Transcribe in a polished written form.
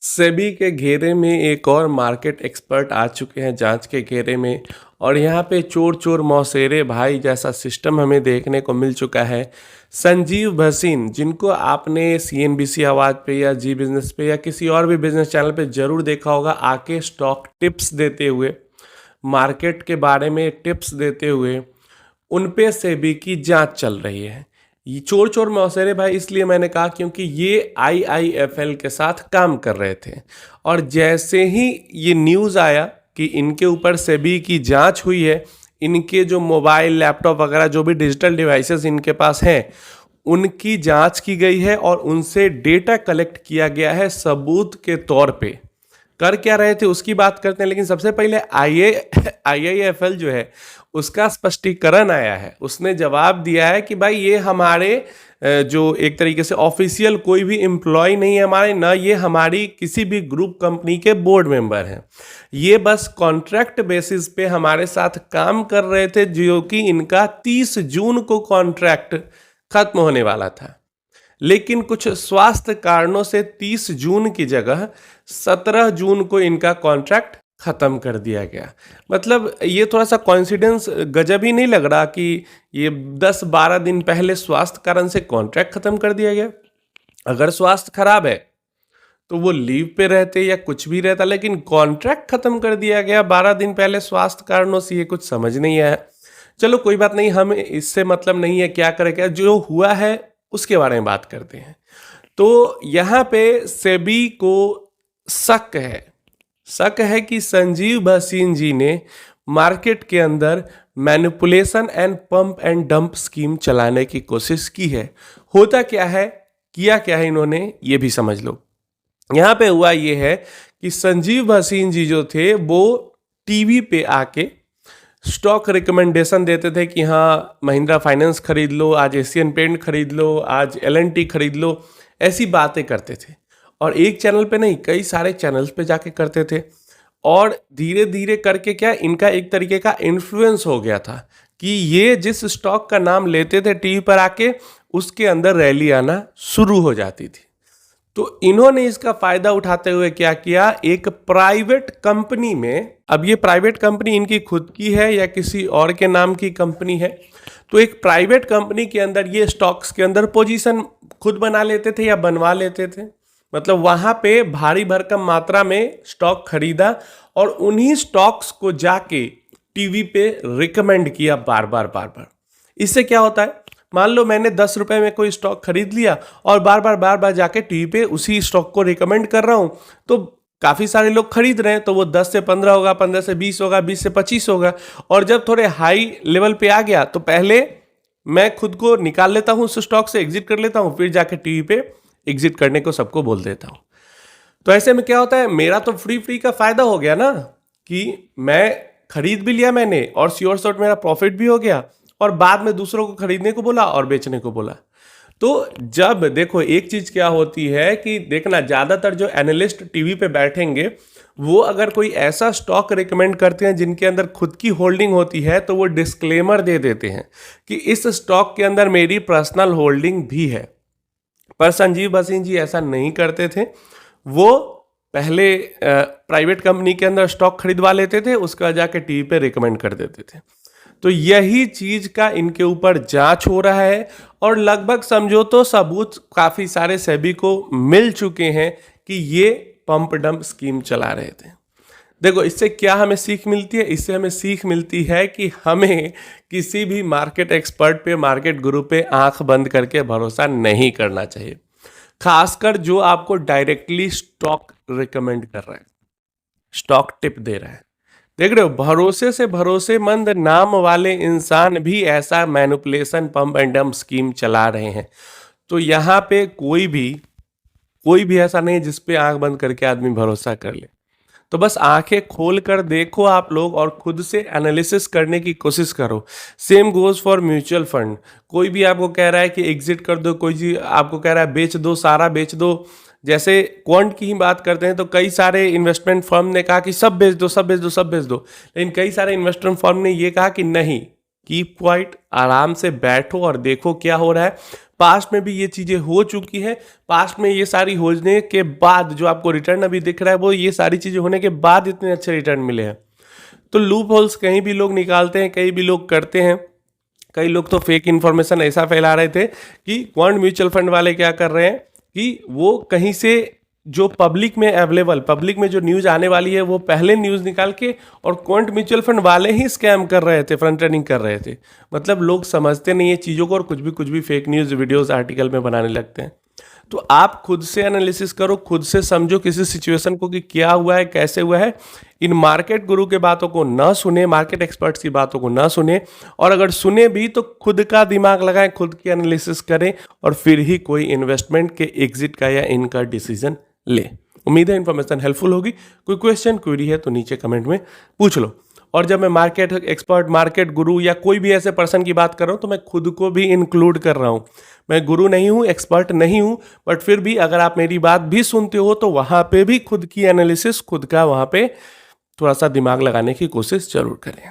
सेबी के घेरे में एक और मार्केट एक्सपर्ट आ चुके हैं जांच के घेरे में। और यहाँ पे चोर चोर मौसेरे भाई जैसा सिस्टम हमें देखने को मिल चुका है। संजीव भसीन, जिनको आपने सीएनबीसी आवाज़ पे या जी बिजनेस पे या किसी और भी बिजनेस चैनल पे जरूर देखा होगा, आके स्टॉक टिप्स देते हुए, मार्केट के बारे में टिप्स देते हुए, उन पे सेबी की जांच चल रही है। ये चोर चोर मौसेरे भाई इसलिए मैंने कहा क्योंकि ये आईआईएफएल के साथ काम कर रहे थे। और जैसे ही ये न्यूज़ आया कि इनके ऊपर सेबी की जांच हुई है, इनके जो मोबाइल लैपटॉप वगैरह जो भी डिजिटल डिवाइसेस इनके पास हैं उनकी जांच की गई है और उनसे डेटा कलेक्ट किया गया है सबूत के तौर पे। कर क्या रहे थे उसकी बात करते हैं, लेकिन सबसे पहले आईआईएफएल जो है उसका स्पष्टीकरण आया है। उसने जवाब दिया है कि भाई ये हमारे जो एक तरीके से ऑफिशियल कोई भी एम्प्लॉय नहीं है हमारे, ना ये हमारी किसी भी ग्रुप कंपनी के बोर्ड मेंबर हैं। ये बस कॉन्ट्रैक्ट बेसिस पे हमारे साथ काम कर रहे थे, जो कि इनका 30 जून को कॉन्ट्रैक्ट खत्म होने वाला था। लेकिन कुछ स्वास्थ्य कारणों से 30 जून की जगह 17 जून को इनका कॉन्ट्रैक्ट खत्म कर दिया गया। मतलब ये थोड़ा सा कॉइंसिडेंस गजब ही नहीं लग रहा कि ये 10-12 दिन पहले स्वास्थ्य कारण से कॉन्ट्रैक्ट खत्म कर दिया गया। अगर स्वास्थ्य खराब है तो वो लीव पे रहते या कुछ भी रहता, लेकिन कॉन्ट्रैक्ट खत्म कर दिया गया 12 दिन पहले स्वास्थ्य कारणों से। ये कुछ समझ नहीं आया। चलो कोई बात नहीं, हमें इससे मतलब नहीं है, क्या करें, क्या जो हुआ है उसके बारे में बात करते हैं। तो यहाँ पे सेबी को शक है कि संजीव भसीन जी ने मार्केट के अंदर manipulation and pump and dump scheme चलाने की कोशिश की है। होता क्या है, किया क्या है इन्होंने, ये भी समझ लो। यहाँ पे हुआ ये है कि संजीव भसीन जी जो थे वो टीवी पे आके स्टॉक रिकमेंडेशन देते थे कि हाँ महिंद्रा फाइनेंस खरीद लो, आज एशियन पेंट खरीद लो, आज एल&टी खरीद लो, ऐसी बातें करते थे। और एक चैनल पे नहीं, कई सारे चैनल्स पे जाके करते थे। और धीरे धीरे करके क्या इनका एक तरीके का इन्फ्लुएंस हो गया था कि ये जिस स्टॉक का नाम लेते थे टीवी पर आके, उसके अंदर रैली आना शुरू हो जाती थी। तो इन्होंने इसका फायदा उठाते हुए क्या किया, एक प्राइवेट कंपनी में, अब ये प्राइवेट कंपनी इनकी खुद की है या किसी और के नाम की कंपनी है, तो एक प्राइवेट कंपनी के अंदर ये स्टॉक्स के अंदर पोजीशन खुद बना लेते थे या बनवा लेते थे। मतलब वहां पे भारी भरकम मात्रा में स्टॉक खरीदा और उन्हीं स्टॉक्स को जाके टीवी पे रिकमेंड किया बार बार। इससे क्या होता है, मान लो मैंने 10 रुपए में कोई स्टॉक खरीद लिया और बार बार जाके टीवी पे उसी स्टॉक को रिकमेंड कर रहा हूं, तो काफी सारे लोग खरीद रहे हैं, तो वो 10 से 15 होगा, 15 से 20 होगा, 20 से 25 होगा। और जब थोड़े हाई लेवल पे आ गया तो पहले मैं खुद को निकाल लेता हूं उस स्टॉक से, एग्जिट कर लेता हूं, फिर जाके टीवी पे एग्जिट करने को सबको बोल देता हूं। तो ऐसे में क्या होता है, मेरा तो फ्री का फायदा हो गया ना, कि मैं खरीद भी लिया मैंने और श्योर शॉट मेरा प्रॉफिट भी हो गया, और बाद में दूसरों को खरीदने को बोला और बेचने को बोला। तो जब देखो एक चीज क्या होती है कि देखना, ज्यादातर जो एनालिस्ट टीवी पे बैठेंगे वो अगर कोई ऐसा स्टॉक रिकमेंड करते हैं जिनके अंदर खुद की होल्डिंग होती है, तो वो डिस्क्लेमर दे देते हैं कि इस स्टॉक के अंदर मेरी पर्सनल होल्डिंग भी है। पर संजीव भसीन जी ऐसा नहीं करते थे। वो पहले प्राइवेट कंपनी के अंदर स्टॉक खरीदवा लेते थे, उसके बाद जाके टीवी पे रिकमेंड कर देते थे। तो यही चीज का इनके ऊपर जांच हो रहा है और लगभग समझो तो सबूत काफी सारे सेबी को मिल चुके हैं कि ये पंप डंप स्कीम चला रहे थे। देखो इससे क्या हमें सीख मिलती है, इससे हमें सीख मिलती है कि हमें किसी भी मार्केट एक्सपर्ट पे, मार्केट गुरु पे आंख बंद करके भरोसा नहीं करना चाहिए, खासकर जो आपको डायरेक्टली स्टॉक रिकमेंड कर रहा है, स्टॉक टिप दे रहा है। देख रहे हो, भरोसे से भरोसेमंद नाम वाले इंसान भी ऐसा manipulation pump and dump scheme चला रहे हैं। तो यहाँ पे कोई भी ऐसा नहीं जिस पे आंख बंद करके आदमी भरोसा कर ले। तो बस आंखें खोल कर देखो आप लोग और खुद से एनालिसिस करने की कोशिश करो। Same goes for mutual fund. कोई भी आपको कह रहा है कि एग्जिट कर दो, कोई जी आपको कह रहा है बेच दो, सारा बेच दो। जैसे क्वांट की ही बात करते हैं तो कई सारे इन्वेस्टमेंट फर्म ने कहा कि सब बेच दो, सब बेच दो, सब बेच दो। लेकिन कई सारे इन्वेस्टमेंट फर्म ने ये कहा कि नहीं, कीप क्वाइट, आराम से बैठो और देखो क्या हो रहा है। पास्ट में भी ये चीज़ें हो चुकी है। पास्ट में ये सारी होने के बाद जो आपको रिटर्न अभी दिख रहा है वो ये सारी चीज़ें होने के बाद इतने अच्छे रिटर्न मिले हैं। तो लूप होल्स कहीं भी लोग निकालते हैं, कहीं भी लोग करते हैं। कई लोग तो फेक इन्फॉर्मेशन ऐसा फैला रहे थे कि क्वांट म्यूचुअल फंड वाले क्या कर रहे हैं कि वो कहीं से जो पब्लिक में अवेलेबल, पब्लिक में जो न्यूज़ आने वाली है वो पहले न्यूज़ निकाल के और क्वांट म्यूचुअल फंड वाले ही स्कैम कर रहे थे, फ्रंट रनिंग कर रहे थे। मतलब लोग समझते नहीं है चीज़ों को और कुछ भी फेक न्यूज़ वीडियोस आर्टिकल में बनाने लगते हैं। तो आप खुद से एनालिसिस करो, खुद से समझो किसी सिचुएशन को कि क्या हुआ है, कैसे हुआ है। इन मार्केट गुरु के बातों को ना सुने, मार्केट एक्सपर्ट्स की बातों को ना सुने, और अगर सुने भी तो खुद का दिमाग लगाएं, खुद की एनालिसिस करें और फिर ही कोई इन्वेस्टमेंट के एग्जिट का या इनका डिसीजन ले। उम्मीद है इन्फॉर्मेशन हेल्पफुल होगी। कोई क्वेश्चन क्वेरी है तो नीचे कमेंट में पूछ लो। और जब मैं मार्केट एक्सपर्ट, मार्केट गुरु या कोई भी ऐसे पर्सन की बात कर रहा हूँ तो मैं खुद को भी इंक्लूड कर रहा हूँ। मैं गुरु नहीं हूँ, एक्सपर्ट नहीं हूँ, बट फिर भी अगर आप मेरी बात भी सुनते हो तो वहाँ पे भी खुद की एनालिसिस, खुद का वहाँ पे थोड़ा सा दिमाग लगाने की कोशिश जरूर करें।